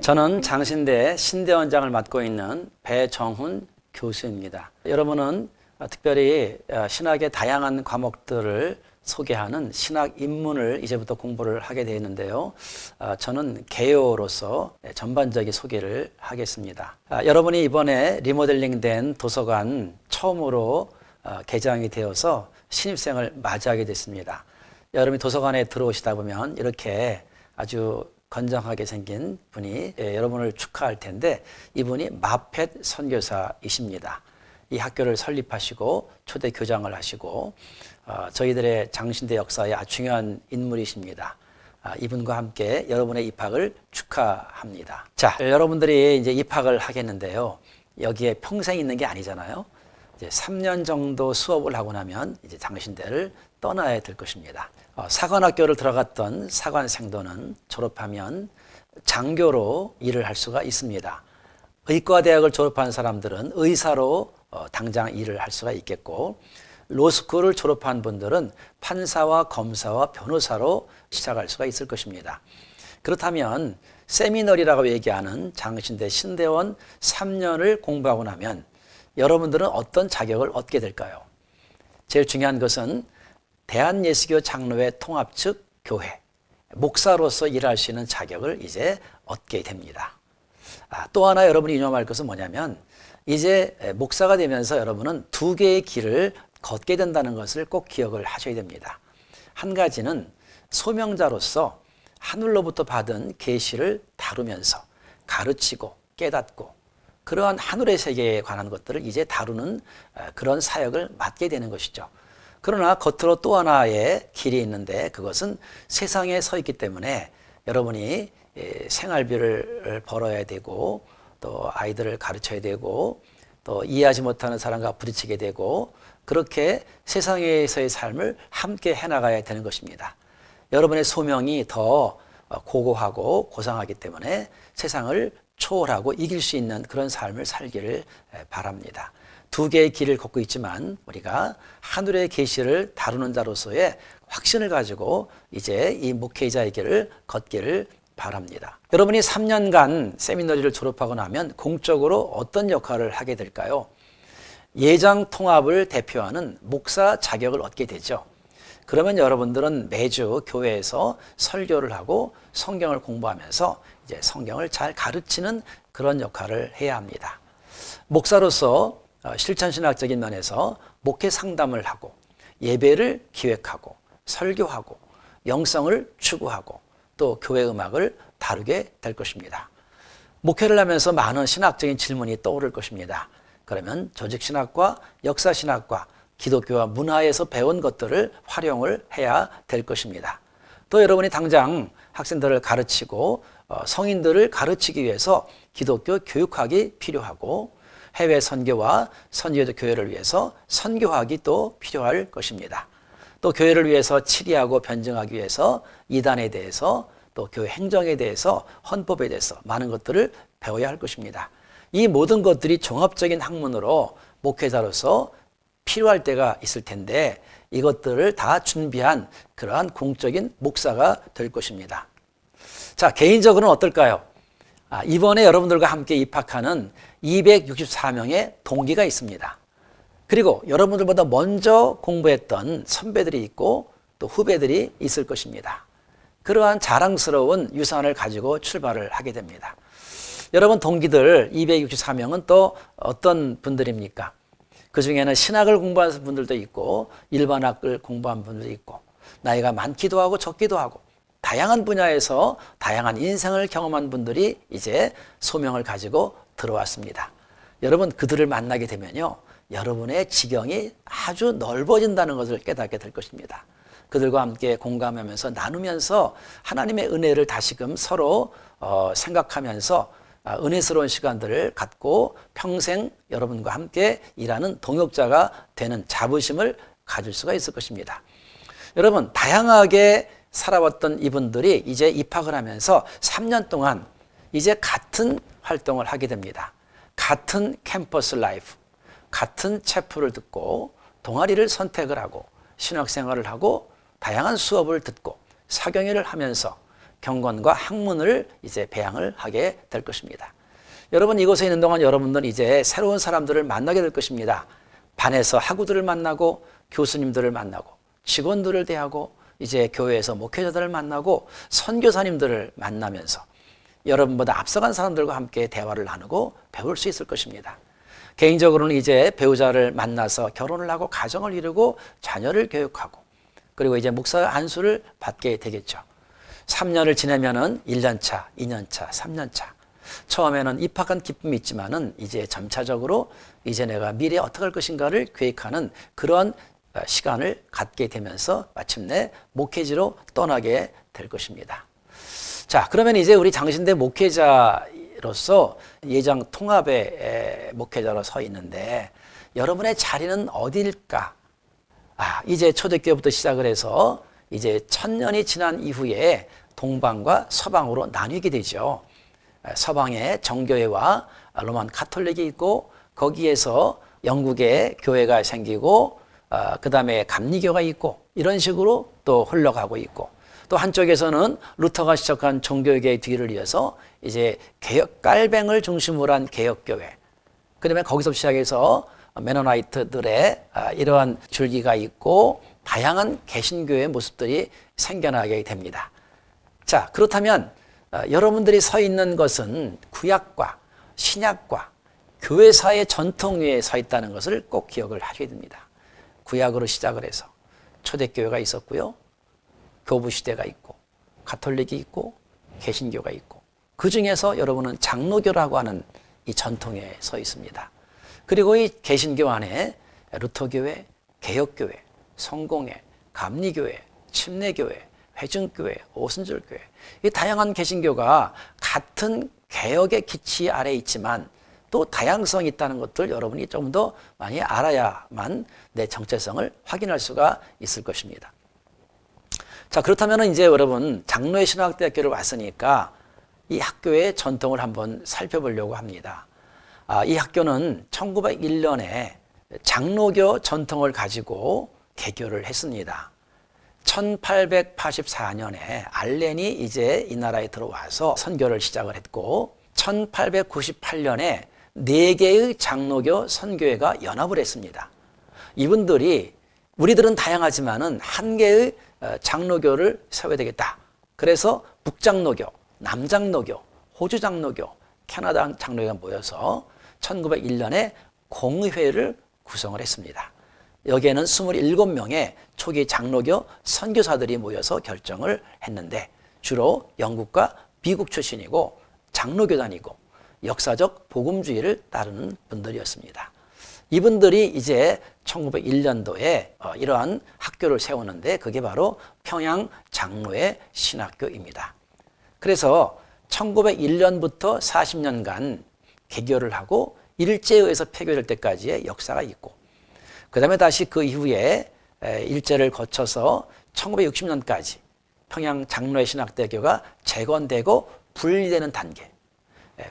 저는 장신대 신대원장을 맡고 있는 배정훈 교수입니다. 여러분은 특별히 신학의 다양한 과목들을 소개하는 신학 입문을 이제부터 공부를 하게 되었는데요. 저는 개요로서 전반적인 소개를 하겠습니다. 여러분이 이번에 리모델링된 도서관 처음으로 개장이 되어서 신입생을 맞이하게 됐습니다. 여러분이 도서관에 들어오시다 보면 이렇게 아주 건장하게 생긴 분이 여러분을 축하할 텐데, 이분이 마펫 선교사이십니다. 이 학교를 설립하시고 초대 교장을 하시고 저희들의 장신대 역사의 아주 중요한 인물이십니다. 이분과 함께 여러분의 입학을 축하합니다. 자, 여러분들이 이제 입학을 하겠는데요. 여기에 평생 있는 게 아니잖아요. 이제 3년 정도 수업을 하고 나면 이제 장신대를 떠나야 될 것입니다. 사관학교를 들어갔던 사관생도는 졸업하면 장교로 일을 할 수가 있습니다. 의과대학을 졸업한 사람들은 의사로 당장 일을 할 수가 있겠고, 로스쿨을 졸업한 분들은 판사와 검사와 변호사로 시작할 수가 있을 것입니다. 그렇다면 세미너리라고 얘기하는 장신대 신대원 3년을 공부하고 나면 여러분들은 어떤 자격을 얻게 될까요? 제일 중요한 것은 대한예수교 장로회 통합 측 교회 목사로서 일할 수 있는 자격을 이제 얻게 됩니다. 또 하나 여러분이 유념할 것은 뭐냐면, 이제 목사가 되면서 여러분은 두 개의 길을 걷게 된다는 것을 꼭 기억을 하셔야 됩니다. 한 가지는 소명자로서 하늘로부터 받은 계시를 다루면서 가르치고 깨닫고 그러한 하늘의 세계에 관한 것들을 이제 다루는 그런 사역을 맡게 되는 것이죠. 그러나 겉으로 또 하나의 길이 있는데, 그것은 세상에 서 있기 때문에 여러분이 생활비를 벌어야 되고, 또 아이들을 가르쳐야 되고, 또 이해하지 못하는 사람과 부딪히게 되고, 그렇게 세상에서의 삶을 함께 해나가야 되는 것입니다. 여러분의 소명이 더 고고하고 고상하기 때문에 세상을 초월하고 이길 수 있는 그런 삶을 살기를 바랍니다. 두 개의 길을 걷고 있지만 우리가 하늘의 계시를 다루는 자로서의 확신을 가지고 이제 이 목회자의 길을 걷기를 바랍니다. 여러분이 3년간 세미너리를 졸업하고 나면 공적으로 어떤 역할을 하게 될까요? 예장 통합을 대표하는 목사 자격을 얻게 되죠. 그러면 여러분들은 매주 교회에서 설교를 하고 성경을 공부하면서 이제 성경을 잘 가르치는 그런 역할을 해야 합니다. 목사로서 실천신학적인 면에서 목회 상담을 하고 예배를 기획하고 설교하고 영성을 추구하고 또 교회 음악을 다루게 될 것입니다. 목회를 하면서 많은 신학적인 질문이 떠오를 것입니다. 그러면 조직신학과 역사신학과 기독교와 문화에서 배운 것들을 활용을 해야 될 것입니다. 또 여러분이 당장 학생들을 가르치고 성인들을 가르치기 위해서 기독교 교육학이 필요하고, 해외 선교와 선교적 교회를 위해서 선교학이 또 필요할 것입니다. 또 교회를 위해서 치리하고 변증하기 위해서 이단에 대해서, 또 교회 행정에 대해서, 헌법에 대해서 많은 것들을 배워야 할 것입니다. 이 모든 것들이 종합적인 학문으로 목회자로서 필요할 때가 있을 텐데, 이것들을 다 준비한 그러한 공적인 목사가 될 것입니다. 자, 개인적으로는 어떨까요? 이번에 여러분들과 함께 입학하는 264명의 동기가 있습니다. 그리고 여러분들보다 먼저 공부했던 선배들이 있고 또 후배들이 있을 것입니다. 그러한 자랑스러운 유산을 가지고 출발을 하게 됩니다. 여러분 동기들 264명은 또 어떤 분들입니까? 그 중에는 신학을 공부하는 분들도 있고 일반학을 공부한 분들도 있고, 나이가 많기도 하고 적기도 하고 다양한 분야에서 다양한 인생을 경험한 분들이 이제 소명을 가지고 들어왔습니다. 여러분 그들을 만나게 되면요, 여러분의 지경이 아주 넓어진다는 것을 깨닫게 될 것입니다. 그들과 함께 공감하면서 나누면서 하나님의 은혜를 다시금 서로 생각하면서 은혜스러운 시간들을 갖고 평생 여러분과 함께 일하는 동역자가 되는 자부심을 가질 수가 있을 것입니다. 여러분 다양하게 살아왔던 이분들이 이제 입학을 하면서 3년 동안 이제 같은 활동을 하게 됩니다. 같은 캠퍼스 라이프, 같은 체프를 듣고 동아리를 선택을 하고 신학생활을 하고 다양한 수업을 듣고 사경회를 하면서 경건과 학문을 이제 배양을 하게 될 것입니다. 여러분 이곳에 있는 동안 여러분들은 이제 새로운 사람들을 만나게 될 것입니다. 반에서 학우들을 만나고 교수님들을 만나고 직원들을 대하고 이제 교회에서 목회자들을 만나고 선교사님들을 만나면서 여러분보다 앞서간 사람들과 함께 대화를 나누고 배울 수 있을 것입니다. 개인적으로는 이제 배우자를 만나서 결혼을 하고 가정을 이루고 자녀를 교육하고 그리고 이제 목사 안수를 받게 되겠죠. 3년을 지내면은 1년차, 2년차, 3년차. 처음에는 입학한 기쁨이 있지만은 이제 점차적으로 이제 내가 미래에 어떻게 할 것인가를 계획하는 그런 시간을 갖게 되면서 마침내 목회지로 떠나게 될 것입니다. 자, 그러면 이제 우리 장신대 목회자로서 예장 통합의 목회자로 서 있는데 여러분의 자리는 어디일까? 이제 초대교회부터 시작을 해서 이제 1000년이 지난 이후에 동방과 서방으로 나뉘게 되죠. 서방에 정교회와 로만 카톨릭이 있고 거기에서 영국에 교회가 생기고 그 다음에 감리교가 있고 이런 식으로 또 흘러가고 있고 또 한쪽에서는 루터가 시작한 종교개혁의 뒤를 이어서 이제 개혁 깔뱅을 중심으로 한 개혁교회 그 다음에 거기서 시작해서 메노나이트들의 이러한 줄기가 있고 다양한 개신교의 모습들이 생겨나게 됩니다. 자, 그렇다면 여러분들이 서 있는 것은 구약과 신약과 교회사의 전통 위에 서 있다는 것을 꼭 기억을 하셔야 됩니다. 구약으로 시작을 해서 초대교회가 있었고요. 교부시대가 있고 가톨릭이 있고 개신교가 있고 그 중에서 여러분은 장로교라고 하는 이 전통에 서 있습니다. 그리고 이 개신교 안에 루터교회, 개혁교회, 성공회, 감리교회, 침례교회, 회중교회, 오순절교회 이 다양한 개신교가 같은 개혁의 기치 아래에 있지만 또 다양성이 있다는 것들 여러분이 좀 더 많이 알아야만 내 정체성을 확인할 수가 있을 것입니다. 자, 그렇다면 이제 여러분 장로의 신학대학교를 왔으니까 이 학교의 전통을 한번 살펴보려고 합니다. 이 학교는 1901년에 장로교 전통을 가지고 개교를 했습니다. 1884년에 알렌이 이제 이 나라에 들어와서 선교를 시작을 했고 1898년에 4개의 장로교 선교회가 연합을 했습니다. 이분들이 우리들은 다양하지만은 한 개의 장로교를 세워야 되겠다. 그래서 북장로교, 남장로교, 호주장로교, 캐나다 장로교가 모여서 1901년에 공의회를 구성을 했습니다. 여기에는 27명의 초기 장로교 선교사들이 모여서 결정을 했는데 주로 영국과 미국 출신이고 장로교단이고 역사적 복음주의를 따르는 분들이었습니다. 이분들이 이제 1901년도에 이러한 학교를 세우는데 그게 바로 평양 장로의 신학교입니다. 그래서 1901년부터 40년간 개교를 하고 일제에 의해서 폐교될 때까지의 역사가 있고 그 다음에 다시 그 이후에 일제를 거쳐서 1960년까지 평양 장로의 신학대교가 재건되고 분리되는 단계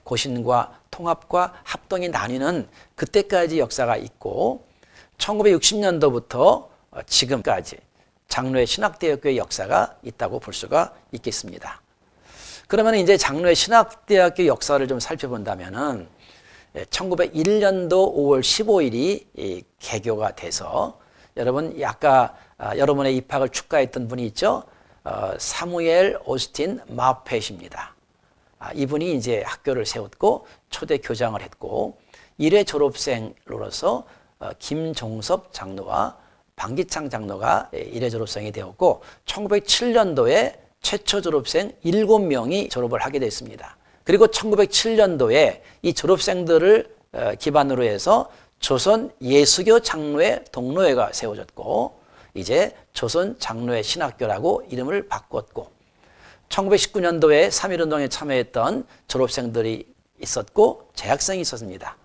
고신과 통합과 합동이 나뉘는 그때까지 역사가 있고 1960년도부터 지금까지 장로의 신학대학교의 역사가 있다고 볼 수가 있겠습니다. 그러면 이제 장로의 신학대학교 역사를 좀 살펴본다면은 1901년도 5월 15일이 개교가 돼서 여러분 아까 여러분의 입학을 축하했던 분이 있죠. 사무엘 오스틴 마펫입니다. 이분이 이제 학교를 세웠고 초대 교장을 했고 1회 졸업생으로서 김종섭 장로와 방기창 장로가 1회 졸업생이 되었고 1907년도에 최초 졸업생 7명이 졸업을 하게 됐습니다. 그리고 1907년도에 이 졸업생들을 기반으로 해서 조선 예수교 장로회 동로회가 세워졌고 이제 조선 장로회 신학교라고 이름을 바꿨고 1919년도에 3.1운동에 참여했던 졸업생들이 있었고 재학생이 있었습니다.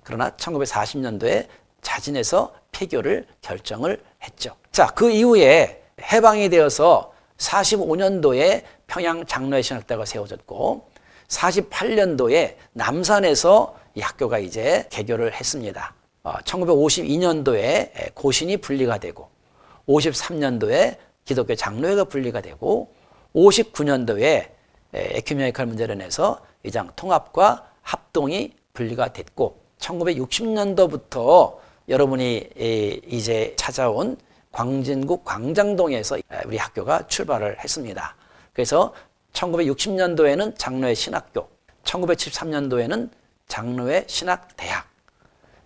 그러나 1940년도에 자진해서 폐교를 결정을 했죠. 자, 그 이후에 해방이 되어서 45년도에 평양 장로회 신학대가 세워졌고 48년도에 남산에서 이 학교가 이제 개교를 했습니다. 1952년도에 고신이 분리가 되고 53년도에 기독교 장로회가 분리가 되고 59년도에 에큐메니컬 문제로 인해서 위장 통합과 합동이 분리가 됐고 1960년도부터 여러분이 이제 찾아온 광진구 광장동에서 우리 학교가 출발을 했습니다. 그래서 1960년도에는 장로회 신학교, 1973년도에는 장로회 신학대학,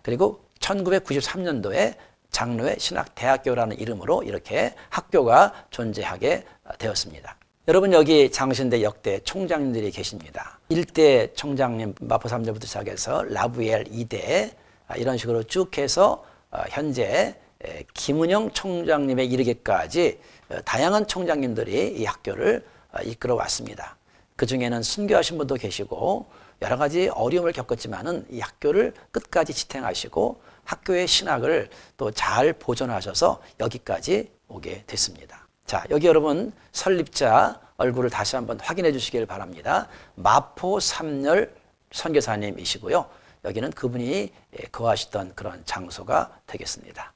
그리고 1993년도에 장로회 신학대학교라는 이름으로 이렇게 학교가 존재하게 되었습니다. 여러분 여기 장신대 역대 총장님들이 계십니다. 1대 총장님 마포 3대부터 시작해서 라부엘 2대 이런 식으로 쭉 해서 현재 김은영 총장님에 이르기까지 다양한 총장님들이 이 학교를 이끌어 왔습니다. 그 중에는 순교하신 분도 계시고 여러 가지 어려움을 겪었지만은 이 학교를 끝까지 지탱하시고 학교의 신학을 또 잘 보존하셔서 여기까지 오게 됐습니다. 자, 여기 여러분 설립자 얼굴을 다시 한번 확인해 주시길 바랍니다. 마포 삼열 선교사님이시고요. 여기는 그분이 거하시던 그런 장소가 되겠습니다.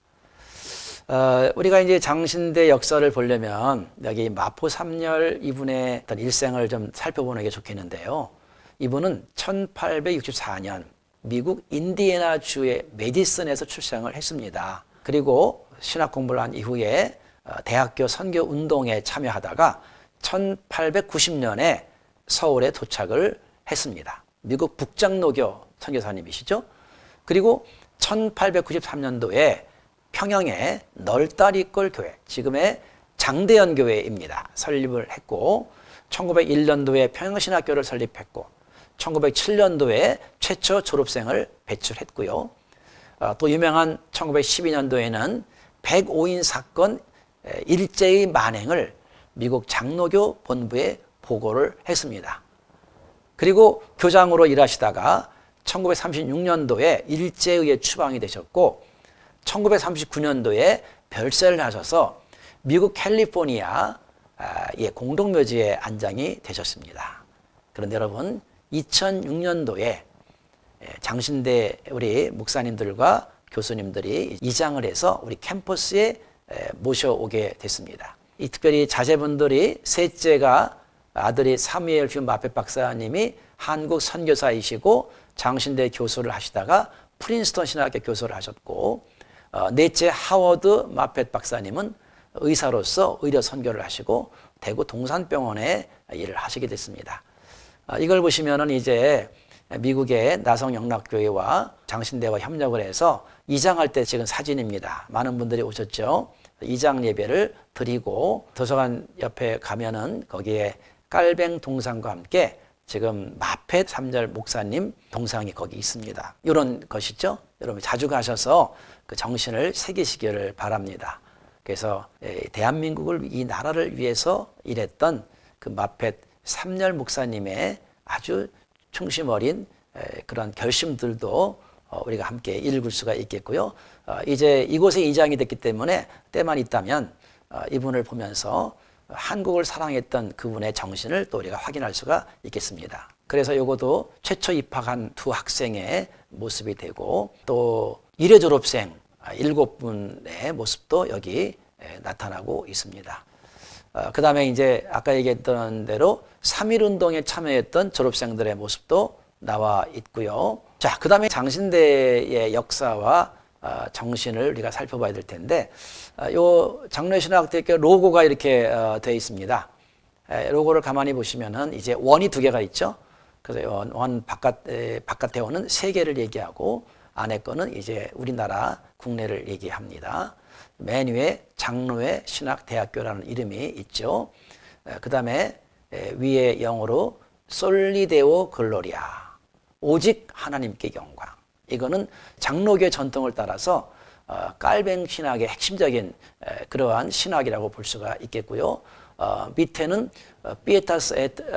우리가 이제 장신대 역사를 보려면 여기 마포 삼열 이분의 어떤 일생을 좀 살펴보는 게 좋겠는데요. 이분은 1864년 미국 인디애나주의 메디슨에서 출생을 했습니다. 그리고 신학 공부를 한 이후에 대학교 선교 운동에 참여하다가 1890년에 서울에 도착을 했습니다. 미국 북장로교 선교사님이시죠. 그리고 1893년도에 평양의 널다리꼴 교회, 지금의 장대연 교회입니다. 설립을 했고 1901년도에 평양신학교를 설립했고 1907년도에 최초 졸업생을 배출했고요. 또 유명한 1912년도에는 105인 사건 일제의 만행을 미국 장로교 본부에 보고를 했습니다. 그리고 교장으로 일하시다가 1936년도에 일제에 의해 추방이 되셨고 1939년도에 별세를 하셔서 미국 캘리포니아 공동묘지에 안장이 되셨습니다. 그런데 여러분 2006년도에 장신대 우리 목사님들과 교수님들이 이장을 해서 우리 캠퍼스에 모셔오게 됐습니다. 이 특별히 자제분들이 셋째가 아들이 사무엘 휴 마펫 박사님이 한국 선교사이시고 장신대 교수를 하시다가 프린스턴 신학교 교수를 하셨고 넷째 하워드 마펫 박사님은 의사로서 의료 선교를 하시고 대구 동산병원에 일을 하시게 됐습니다. 이걸 보시면은 이제 미국의 나성영락교회와 장신대와 협력을 해서 이장할 때 찍은 사진입니다. 많은 분들이 오셨죠. 이장 예배를 드리고 도서관 옆에 가면은 거기에 깔뱅 동상과 함께 지금 마펫 삼열 목사님 동상이 거기 있습니다. 이런 것이죠. 여러분 자주 가셔서 그 정신을 새기시기를 바랍니다. 그래서 대한민국을 이 나라를 위해서 일했던 그 마펫 삼열 목사님의 아주 충심 어린 그런 결심들도 우리가 함께 읽을 수가 있겠고요. 이제 이곳에 이장이 됐기 때문에 때만 있다면 이분을 보면서 한국을 사랑했던 그분의 정신을 또 우리가 확인할 수가 있겠습니다. 그래서 이것도 최초 입학한 두 학생의 모습이 되고 또 1회 졸업생 7분의 모습도 여기 나타나고 있습니다. 그 다음에 이제 아까 얘기했던 대로 3.1운동에 참여했던 졸업생들의 모습도 나와 있고요. 자, 그 다음에 장신대의 역사와 정신을 우리가 살펴봐야 될 텐데, 요 장로신학대학교 로고가 이렇게 되어 있습니다. 로고를 가만히 보시면은 이제 원이 두 개가 있죠. 그래서 원 바깥에 원은 세계를 얘기하고 안에 거는 이제 우리나라 국내를 얘기합니다. 맨 위에 장로회 신학대학교라는 이름이 있죠. 그 다음에 위에 영어로 솔리데오 글로리아, 오직 하나님께 영광. 이거는 장로교 전통을 따라서 깔뱅 신학의 핵심적인 그러한 신학이라고 볼 수가 있겠고요. 밑에는 피에타스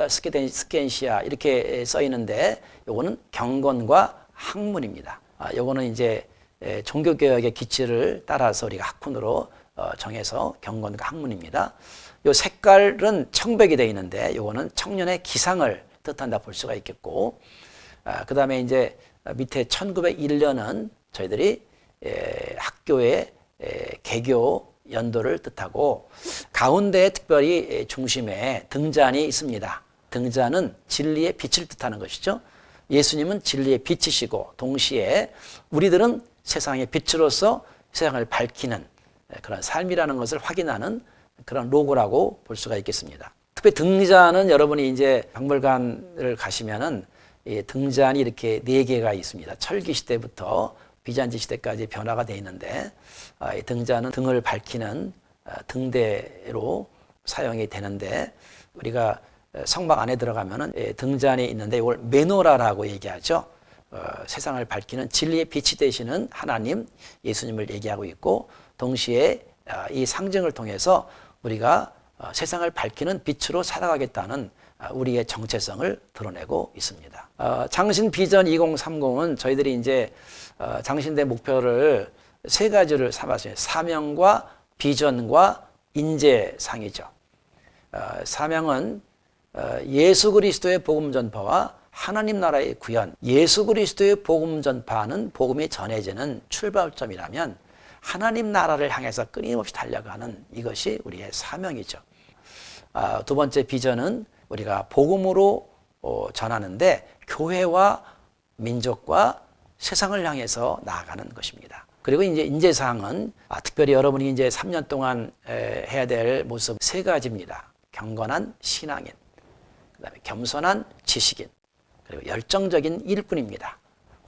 앳 스켄시아 이렇게 써 있는데 요거는 경건과 학문입니다. 요거는 이제 종교개혁의 기치를 따라서 우리가 학문으로 정해서 경건과 학문입니다. 요 색깔은 청백이 되어 있는데 요거는 청년의 기상을 뜻한다 볼 수가 있겠고, 그 다음에 이제 밑에 1901년은 저희들이 학교의 개교 연도를 뜻하고 가운데 특별히 중심에 등잔이 있습니다. 등잔은 진리의 빛을 뜻하는 것이죠. 예수님은 진리의 빛이시고 동시에 우리들은 세상의 빛으로서 세상을 밝히는 그런 삶이라는 것을 확인하는 그런 로고라고 볼 수가 있겠습니다. 특히 등잔은 여러분이 이제 박물관을 가시면은 이 등잔이 이렇게 4개가 있습니다. 철기 시대부터 비잔티 시대까지 변화가 되어 있는데 이 등잔은 등을 밝히는 등대로 사용이 되는데 우리가 성막 안에 들어가면은 등잔이 있는데 이걸 메노라라고 얘기하죠. 세상을 밝히는 진리의 빛이 되시는 하나님 예수님을 얘기하고 있고 동시에 이 상징을 통해서 우리가 세상을 밝히는 빛으로 살아가겠다는 우리의 정체성을 드러내고 있습니다. 장신 비전 2030은 저희들이 이제 장신대 목표를 3가지를 삼았어요. 사명과 비전과 인재상이죠. 사명은 예수 그리스도의 복음 전파와 하나님 나라의 구현, 예수 그리스도의 복음 전파는 복음이 전해지는 출발점이라면 하나님 나라를 향해서 끊임없이 달려가는 이것이 우리의 사명이죠. 2번째 비전은 우리가 복음으로 전하는데 교회와 민족과 세상을 향해서 나아가는 것입니다. 그리고 이제 인재사항은 특별히 여러분이 이제 3년 동안 해야 될 모습 3가지입니다. 경건한 신앙인, 그다음에 겸손한 지식인, 그리고 열정적인 일꾼입니다.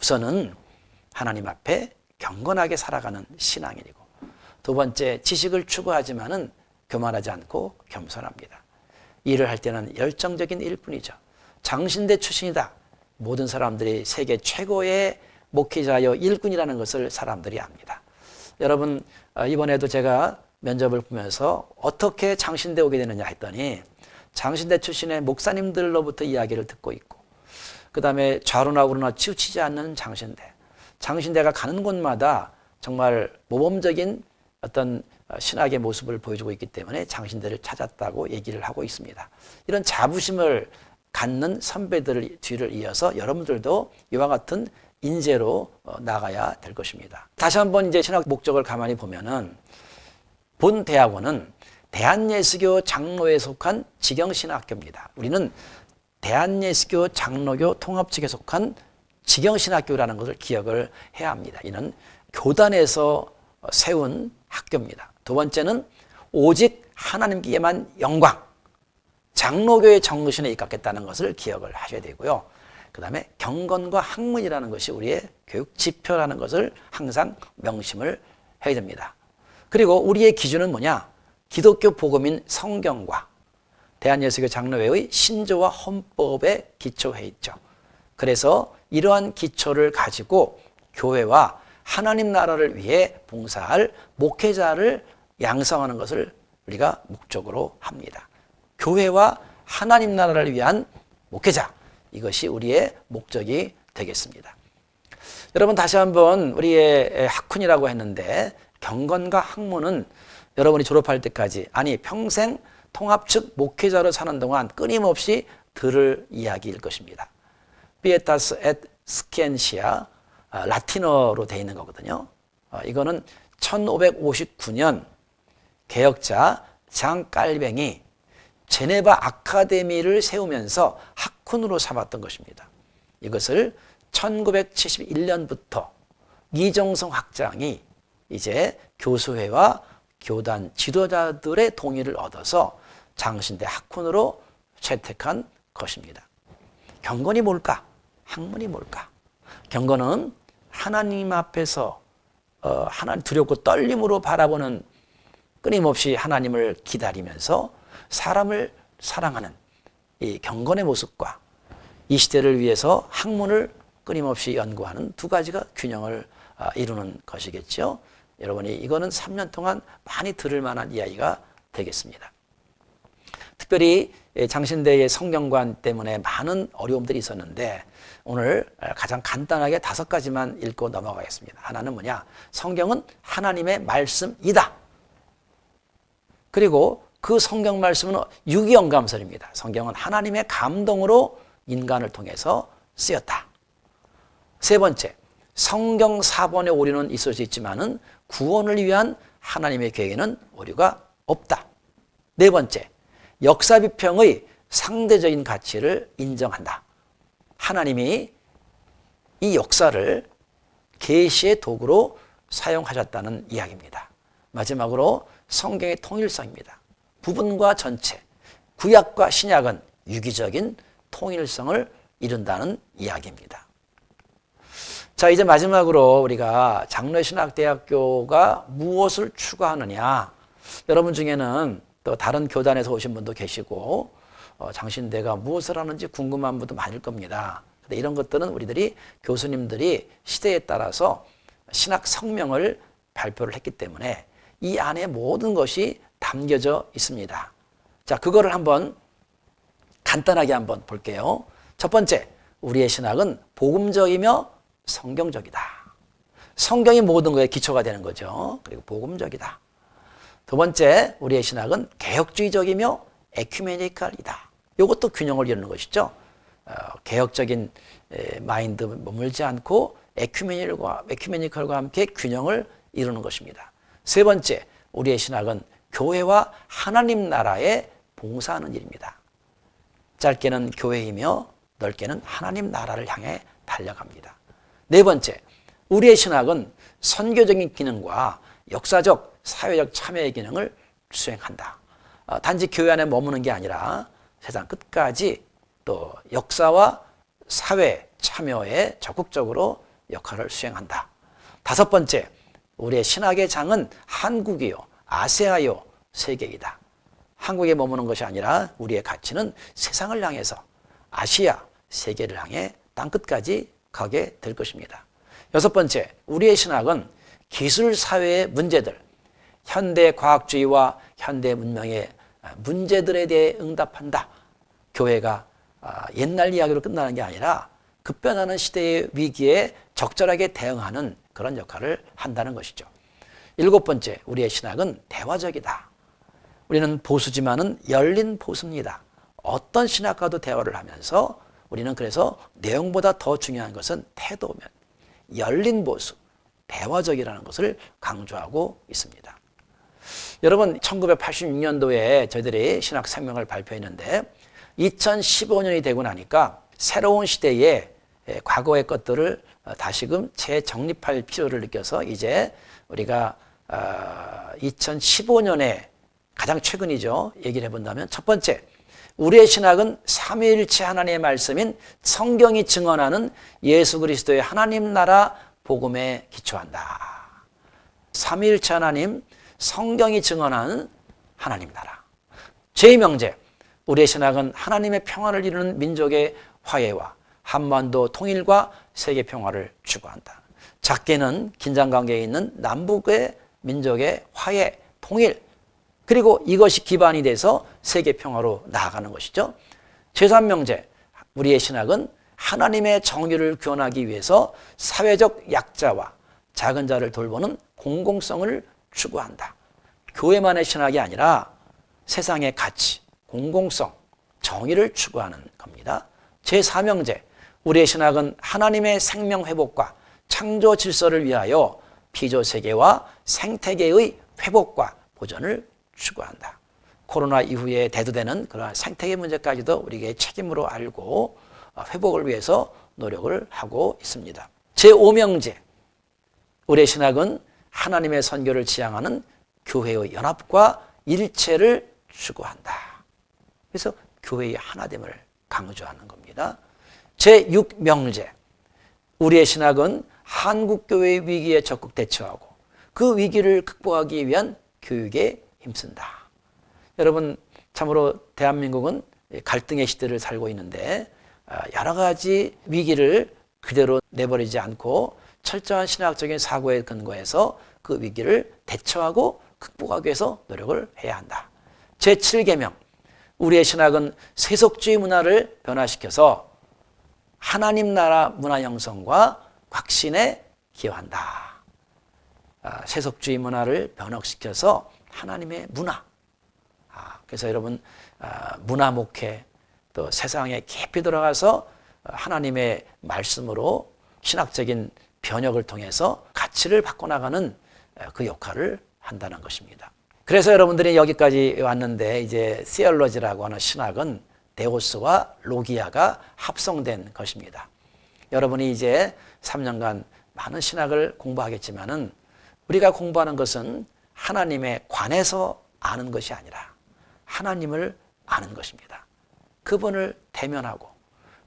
우선은 하나님 앞에 경건하게 살아가는 신앙인이고 2번째 지식을 추구하지만은 교만하지 않고 겸손합니다. 일을 할 때는 열정적인 일꾼이죠. 장신대 출신이다. 모든 사람들이 세계 최고의 목회자여 일꾼이라는 것을 사람들이 압니다. 여러분 이번에도 제가 면접을 보면서 어떻게 장신대 오게 되느냐 했더니 장신대 출신의 목사님들로부터 이야기를 듣고 있고 그 다음에 좌로나 우로나 치우치지 않는 장신대. 장신대가 가는 곳마다 정말 모범적인 어떤 신학의 모습을 보여주고 있기 때문에 장신대를 찾았다고 얘기를 하고 있습니다. 이런 자부심을 갖는 선배들을 뒤를 이어서 여러분들도 이와 같은 인재로 나가야 될 것입니다. 다시 한번 이제 신학 목적을 가만히 보면은 본 대학원은 대한예수교 장로에 속한 직영신학교입니다. 우리는 대한예수교 장로교 통합측에 속한 직영신학교라는 것을 기억을 해야 합니다. 이는 교단에서 세운 학교입니다. 2번째는 오직 하나님께만 영광, 장로교의 정신에 입각했다는 것을 기억을 하셔야 되고요. 그 다음에 경건과 학문이라는 것이 우리의 교육 지표라는 것을 항상 명심을 해야 됩니다. 그리고 우리의 기준은 뭐냐? 기독교 복음인 성경과 대한예수교 장로회의 신조와 헌법에 기초해 있죠. 그래서 이러한 기초를 가지고 교회와 하나님 나라를 위해 봉사할 목회자를 양성하는 것을 우리가 목적으로 합니다. 교회와 하나님 나라를 위한 목회자, 이것이 우리의 목적이 되겠습니다. 여러분 다시 한번 우리의 학훈이라고 했는데 경건과 학문은 여러분이 졸업할 때까지 아니 평생 통합측 목회자로 사는 동안 끊임없이 들을 이야기일 것입니다. 피에타스 앳 스켄시아 라틴어로 되어 있는 거거든요. 이거는 1559년 개혁자 장 깔뱅이 제네바 아카데미를 세우면서 학훈으로 삼았던 것입니다. 이것을 1971년부터 이정성 학장이 이제 교수회와 교단 지도자들의 동의를 얻어서 장신대 학훈으로 채택한 것입니다. 경건이 뭘까? 학문이 뭘까? 경건은 하나님 앞에서 하나님 두렵고 떨림으로 바라보는 끊임없이 하나님을 기다리면서 사람을 사랑하는 이 경건의 모습과 이 시대를 위해서 학문을 끊임없이 연구하는 2가지가 균형을 이루는 것이겠죠. 여러분이 이거는 3년 동안 많이 들을 만한 이야기가 되겠습니다. 특별히 장신대의 성경관 때문에 많은 어려움들이 있었는데 오늘 가장 간단하게 5가지만 읽고 넘어가겠습니다. 하나는 뭐냐? 성경은 하나님의 말씀이다. 그리고 그 성경 말씀은 유기영감설입니다. 성경은 하나님의 감동으로 인간을 통해서 쓰였다. 3번째, 성경 사본의 오류는 있을 수 있지만은 구원을 위한 하나님의 계획에는 오류가 없다. 네 번째, 역사 비평의 상대적인 가치를 인정한다. 하나님이 이 역사를 계시의 도구로 사용하셨다는 이야기입니다. 마지막으로 성경의 통일성입니다. 부분과 전체, 구약과 신약은 유기적인 통일성을 이룬다는 이야기입니다. 자, 이제 마지막으로 우리가 장로신학대학교가 무엇을 추구하느냐. 여러분 중에는 또 다른 교단에서 오신 분도 계시고 장신대가 무엇을 하는지 궁금한 분도 많을 겁니다. 근데 이런 것들은 우리들이 교수님들이 시대에 따라서 신학 성명을 발표를 했기 때문에 이 안에 모든 것이 담겨져 있습니다. 자, 그거를 한번 간단하게 한번 볼게요. 첫 번째, 우리의 신학은 복음적이며 성경적이다. 성경이 모든 것의 기초가 되는 거죠. 그리고 복음적이다. 두 번째, 우리의 신학은 개혁주의적이며 에큐메니컬이다. 이것도 균형을 이루는 것이죠. 개혁적인 마인드 머물지 않고 에큐메니컬과 함께 균형을 이루는 것입니다. 세 번째, 우리의 신학은 교회와 하나님 나라에 봉사하는 일입니다. 짧게는 교회이며 넓게는 하나님 나라를 향해 달려갑니다. 네 번째, 우리의 신학은 선교적인 기능과 역사적, 사회적 참여의 기능을 수행한다. 단지 교회 안에 머무는 게 아니라 세상 끝까지 또 역사와 사회 참여에 적극적으로 역할을 수행한다. 다섯 번째, 우리의 신학의 장은 한국이요, 아세아요, 세계이다. 한국에 머무는 것이 아니라 우리의 가치는 세상을 향해서 아시아, 세계를 향해 땅끝까지 가게 될 것입니다. 여섯 번째, 우리의 신학은 기술 사회의 문제들, 현대 과학주의와 현대 문명의 문제들에 대해 응답한다. 교회가 옛날 이야기로 끝나는 게 아니라 급변하는 시대의 위기에 적절하게 대응하는 그런 역할을 한다는 것이죠. 일곱 번째, 우리의 신학은 대화적이다. 우리는 보수지만은 열린 보수입니다. 어떤 신학과도 대화를 하면서 우리는 그래서 내용보다 더 중요한 것은 태도면 열린 보수, 대화적이라는 것을 강조하고 있습니다. 여러분, 1986년도에 저희들이 신학 생명을 발표했는데 2015년이 되고 나니까 새로운 시대에 과거의 것들을 다시금 재정립할 필요를 느껴서 이제 우리가 2015년에 가장 최근이죠. 얘기를 해본다면 첫 번째, 우리의 신학은 삼위일체 하나님의 말씀인 성경이 증언하는 예수 그리스도의 하나님 나라 복음에 기초한다. 삼위일체 하나님, 성경이 증언하는 하나님 나라. 제2명제, 우리의 신학은 하나님의 평화를 이루는 민족의 화해와 한반도 통일과 세계 평화를 추구한다. 작게는 긴장관계에 있는 남북의 민족의 화해, 통일, 그리고 이것이 기반이 돼서 세계 평화로 나아가는 것이죠. 제3명제, 우리의 신학은 하나님의 정의를 구현하기 위해서 사회적 약자와 작은 자를 돌보는 공공성을 추구한다. 교회만의 신학이 아니라 세상의 가치, 공공성, 정의를 추구하는 겁니다. 제4명제, 우리의 신학은 하나님의 생명 회복과 창조 질서를 위하여 피조 세계와 생태계의 회복과 보존을 추구한다. 코로나 이후에 대두되는 그러한 생태계 문제까지도 우리에게 책임으로 알고 회복을 위해서 노력을 하고 있습니다. 제5명제, 우리의 신학은 하나님의 선교를 지향하는 교회의 연합과 일체를 추구한다. 그래서 교회의 하나됨을 강조하는 겁니다. 제6명제, 우리의 신학은 한국교회의 위기에 적극 대처하고 그 위기를 극복하기 위한 교육에 힘쓴다. 여러분, 참으로 대한민국은 갈등의 시대를 살고 있는데 여러 가지 위기를 그대로 내버리지 않고 철저한 신학적인 사고에 근거해서 그 위기를 대처하고 극복하기 위해서 노력을 해야 한다. 제7계명, 우리의 신학은 세속주의 문화를 변화시켜서 하나님 나라 문화 형성과 곽신에 기여한다. 세속주의 문화를 변혁시켜서 하나님의 문화. 그래서 여러분, 문화 목회, 또 세상에 깊이 들어가서 하나님의 말씀으로 신학적인 변혁을 통해서 가치를 바꿔나가는 그 역할을 한다는 것입니다. 그래서 여러분들이 여기까지 왔는데 이제 시얼러지라고 하는 신학은 데오스와 로기아가 합성된 것입니다. 여러분이 이제 3년간 많은 신학을 공부하겠지만은 우리가 공부하는 것은 하나님에 관해서 아는 것이 아니라 하나님을 아는 것입니다. 그분을 대면하고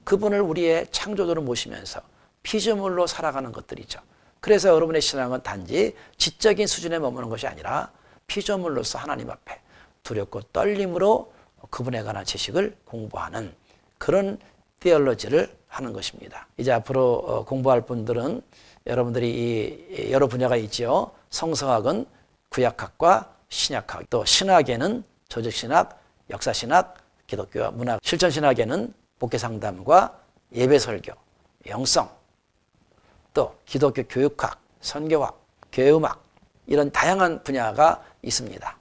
그분을 우리의 창조주로 모시면서 피조물로 살아가는 것들이죠. 그래서 여러분의 신앙은 단지 지적인 수준에 머무는 것이 아니라 피조물로서 하나님 앞에 두렵고 떨림으로 그분에 관한 지식을 공부하는 그런 테올로지를 하는 것입니다. 이제 앞으로 공부할 분들은 여러분들이 이 여러 분야가 있지요. 성서학은 구약학과 신약학, 또 신학에는 조직신학, 역사신학, 기독교 문학, 실천신학에는 목회상담과 예배설교, 영성, 또 기독교 교육학, 선교학, 교회음악 이런 다양한 분야가 있습니다.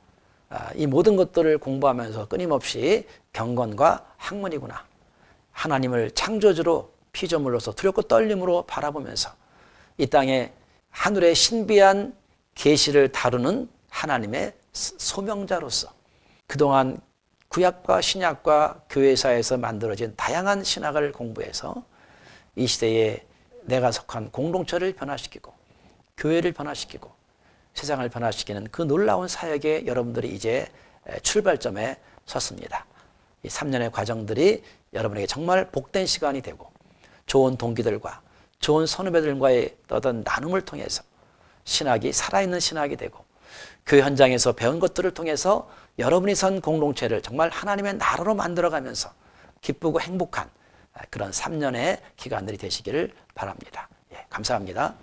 이 모든 것들을 공부하면서 끊임없이 경건과 학문이구나. 하나님을 창조주로 피조물로서 두렵고 떨림으로 바라보면서 이 땅에 하늘의 신비한 계시를 다루는 하나님의 소명자로서 그동안 구약과 신약과 교회사에서 만들어진 다양한 신학을 공부해서 이 시대에 내가 속한 공동체를 변화시키고 교회를 변화시키고 세상을 변화시키는 그 놀라운 사역에 여러분들이 이제 출발점에 섰습니다. 이 3년의 과정들이 여러분에게 정말 복된 시간이 되고 좋은 동기들과 좋은 선후배들과의 어떤 나눔을 통해서 신학이 살아있는 신학이 되고 교회 현장에서 배운 것들을 통해서 여러분이 선 공동체를 정말 하나님의 나라로 만들어가면서 기쁘고 행복한 그런 3년의 기간들이 되시기를 바랍니다. 감사합니다.